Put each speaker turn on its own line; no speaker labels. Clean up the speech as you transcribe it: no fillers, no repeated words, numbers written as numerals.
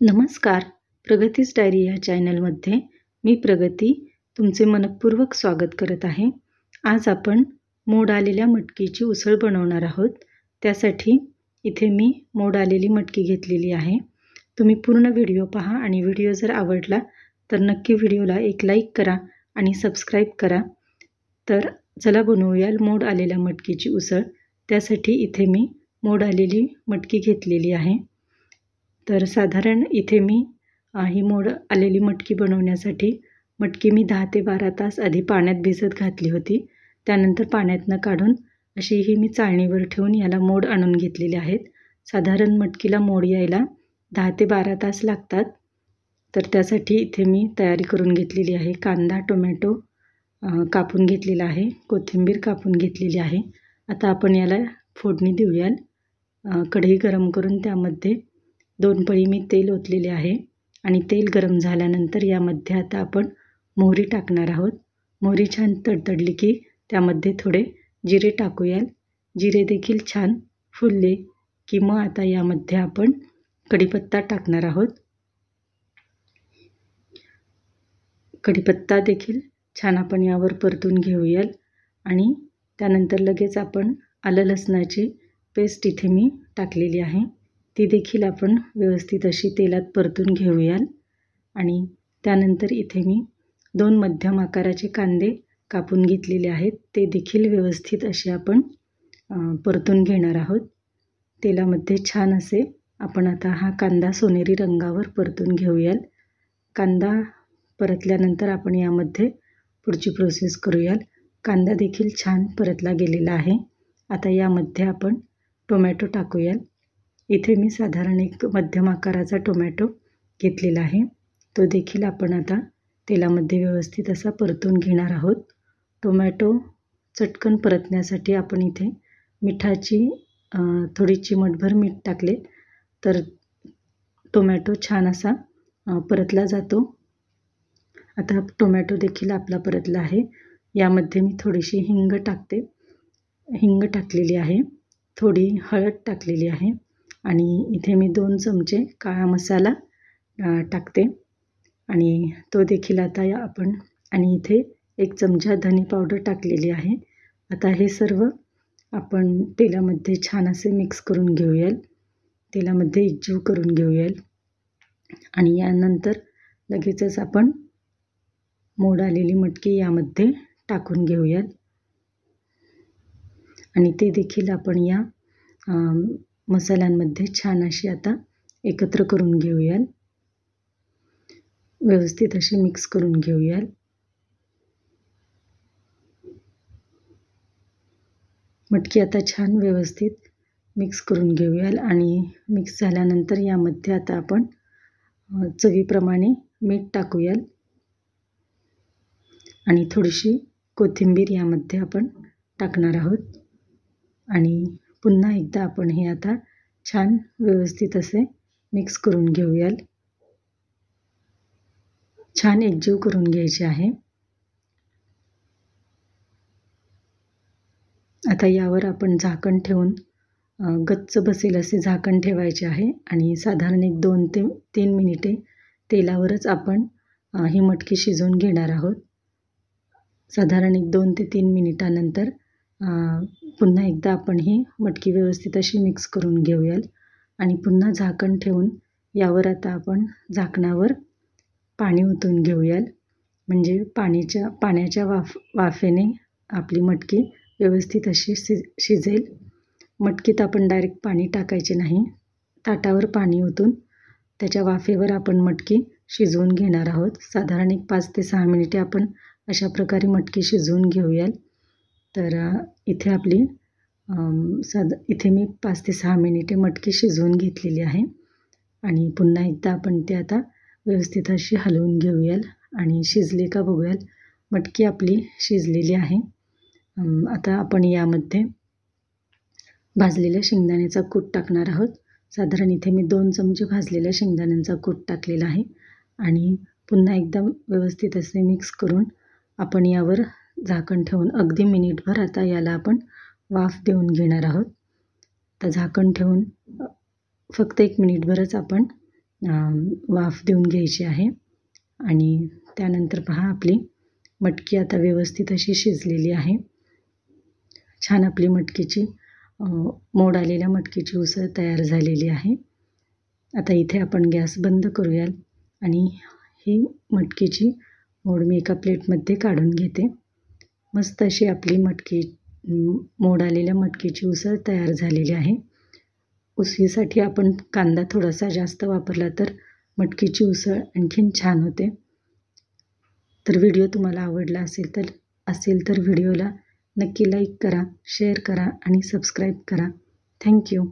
नमस्कार. प्रगतीच डायरी या चॅनलमध्ये मी प्रगती तुमचे मनःपूर्वक स्वागत करत आहे. आज आपण मोड आलेल्या मटकीची उसळ बनवणार आहोत. त्यासाठी इथे मी मोड आलेली मटकी घेतलेली आहे. तुम्ही पूर्ण व्हिडिओ पहा आणि व्हिडिओ जर आवडला तर नक्की व्हिडिओला एक लाईक करा आणि सबस्क्राईब करा. तर चला बनवूया मोड आलेल्या मटकीची उसळ. त्यासाठी इथे मी मोड आलेली मटकी घेतलेली आहे. तर साधारण इथे मी ही मोड आलेली मटकी बनवण्यासाठी मटकी मी 10 ते 12 तास आधी पाण्यात भिजत घातली होती. त्यानंतर पाण्यातनं काढून अशी ही मी चाळणीवर ठेवून याला मोड आणून घेतलेले आहेत. साधारण मटकीला मोड यायला 10 ते 12 तास लागतात. तर त्यासाठी इथे मी तयारी करून घेतलेली आहे. कांदा, टोमॅटो कापून घेतलेला आहे. कोथिंबीर कापून घेतलेली आहे. आता आपण याला फोडणी देऊया. कढई गरम करून त्यामध्ये 2 पळी मी तेल ओतलेले आहे आणि तेल गरम झाल्यानंतर यामध्ये आता आपण मोहरी टाकणार आहोत. मोहरी छान तडतडली की त्यामध्ये थोडे जिरे टाकूयाल. जिरे देखील छान फुलले की मग आता यामध्ये आपण कढीपत्ता टाकणार आहोत. कढीपत्ता देखील छान आपण यावर परतून घेऊयाल आणि त्यानंतर लगेच आपण आलं लसणाची पेस्ट इथे मी टाकलेली आहे. ती देखील आपण व्यवस्थित अशी तेलात परतून घेऊयाल आणि त्यानंतर इथे मी 2 मध्यम आकाराचे कांदे कापून घेतलेले आहेत. ते देखील व्यवस्थित असे आपण परतून घेणार आहोत. तेलामध्ये छान असे आपण आता हा कांदा सोनेरी रंगावर परतून घेऊयाल. कांदा परतल्यानंतर आपण यामध्ये पुढची प्रोसेस करूयाल. कांदा देखील छान परतला गेलेला आहे. आता यामध्ये आपण टोमॅटो टाकूयाल. इथे मी साधारण एक मध्यम आकाराचा टोमॅटो घेतलेला आहे. तो देखील आपण आता तेलामध्ये व्यवस्थित असा परतून घेणार आहोत. टोमॅटो चटकन परतण्यासाठी आपण इथे मिठाची थोडी चिमटभर मीठ टाकले तर टोमॅटो छान असा परतला जातो. आता टोमॅटो देखील आपला परतला आहे. यामध्ये मी थोडीशी हिंग टाकते. हिंग टाकलेली आहे. थोडी हळद टाकलेली आहे आणि इथे मी 2 चमचे काळा मसाला टाकते आणि तो देखील आता आपण आणि इथे 1 चमचा धने पावडर टाकलेली आहे. आता हे सर्व आपण तेलामध्ये छान असे मिक्स करून घेऊयाल. तेलामध्ये एकजीव करून घेऊयाल आणि यानंतर लगेचच आपण मोड आलेली मटकी यामध्ये टाकून घेऊयाल आणि ते देखील आपण या मसाल्यांमध्ये छान अशी आता एकत्र करून घेऊयाल. व्यवस्थित अशी मिक्स करून घेऊयाल. मटकी आता छान व्यवस्थित मिक्स करून घेऊयाल आणि मिक्स झाल्यानंतर यामध्ये आता आपण चवीप्रमाणे मीठ टाकूयाल आणि थोडीशी कोथिंबीर यामध्ये आपण टाकणार आहोत आणि पुन्हा एकदा आपण हे आता छान व्यवस्थित असे मिक्स करून घेऊयाल. छान एकजीव करून घ्यायचे आहे. आता यावर आपण झाकण ठेवून गच्च बसेल असे झाकण ठेवायचे आहे आणि साधारण एक 2 ते 3 मिनिटे तेलावरच आपण ही मटकी शिजवून घेणार आहोत. साधारण एक 2 ते 3 मिनिटानंतर पुन्हा एकदा आपण ही मटकी व्यवस्थित अशी मिक्स करून घेऊयाल आणि पुन्हा झाकण ठेवून यावर आता आपण झाकणावर पाणी ओतून घेऊयाल. म्हणजे पाण्याच्या वाफेने आपली मटकी व्यवस्थित अशी शिजेल. मटकीत आपण डायरेक्ट पाणी टाकायचे नाही. ताटावर पाणी ओतून त्याच्या वाफेवर आपण मटकी शिजवून घेणार आहोत. साधारण एक 5 ते 6 मिनिटे आपण अशा प्रकारे मटकी शिजवून घेऊयाल. तर इथे आपली इथे मी 5 ते 6 मिनिटे मटकी शिजवून घेतलेली आहे आणि पुन्हा एकदा आपण ते आता व्यवस्थित अशी हलवून घेऊयाल आणि शिजले का बघूयाल. मटकी आपली शिजलेली आहे. आता आपण यामध्ये भाजलेल्या शेंगदाण्याचा कूट टाकणार आहोत. साधारण इथे मी 2 चमचे भाजलेल्या शेंगदाण्यांचा कूट टाकलेला आहे आणि पुन्हा एकदा व्यवस्थित असे मिक्स करून आपण यावर झाकण ठेवून अगदी मिनिटभर आता याला आपण वाफ देऊन घेणार आहोत. तर झाकण ठेवून फक्त 1 मिनिटभरच आपण वाफ देऊन घ्यायची आहे. आणि त्यानंतर पहा आपली मटकी आता व्यवस्थित अशी शिजलेली आहे. छान आपली मटकीची मोड आलेल्या मटकीची उसळ तयार झालेली आहे. आता इथे आपण गॅस बंद करूयात आणि ही मटकीची मोड मी एका प्लेटमध्ये काढून घेते. मस्त अशी आपली मोड आलेल्या मटकीची उसळ तयार झालेली आहे. उसळीसाठी आपण कांदा थोडासा जास्त वापरला तर मटकीची उसळ आणखीन छान होते. तर व्हिडिओ तुम्हाला आवडला असेल तर व्हिडिओला नक्की लाईक करा, शेअर करा आणि सबस्क्राईब करा. थँक्यू.